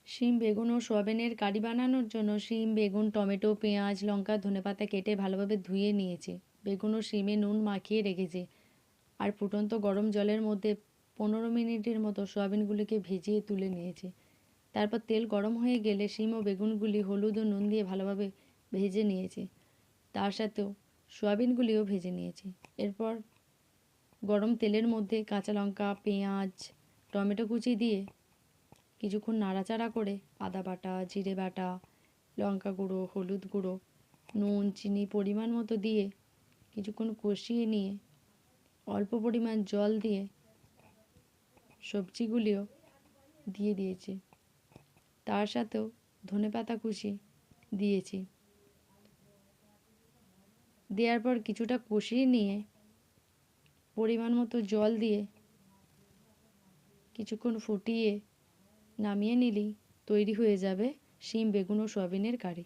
শিম, বেগুন ও সয়াবিনের কারি বানানোর জন্য শিম, বেগুন, টমেটো, পেঁয়াজ, লঙ্কা, ধনেপাতা কেটে ভালোভাবে ধুয়ে নিয়েছি। বেগুন ও শিমে নুন মাখিয়ে রেখেছি। আর ফুটন্ত গরম জলের মধ্যে 15 মিনিটের মতো সয়াবিনগুলিকে ভিজিয়ে তুলে নিয়েছি। তারপর তেল গরম হয়ে গেলে শিম ও বেগুনগুলি হলুদ ও নুন দিয়ে ভালোভাবে ভেজে নিয়েছি। তার সাথেও সয়াবিনগুলিও ভেজে নিয়েছি। এরপর গরম তেলের মধ্যে কাঁচা লঙ্কা, পেঁয়াজ, টমেটো কুচি দিয়ে কিছুক্ষণ নাড়াচাড়া করে আদা বাটা, জিরে বাটা, লঙ্কা গুঁড়ো, হলুদ গুঁড়ো, নুন, চিনি পরিমাণ মতো দিয়ে কিছুক্ষণ কষিয়ে নিয়ে অল্প পরিমাণ জল দিয়ে সবজিগুলিও দিয়ে দিয়েছি। তার সাথেও ধনেপাতা কুচি দিয়েছি। দেওয়ার পর কিছুটা কষিয়ে নিয়ে পরিমাণ মতো জল দিয়ে কিছুক্ষণ ফুটিয়ে নামিয়ে নিলেই তৈরি হয়ে যাবে শিম, বেগুন ও সয়াবিনের কারি।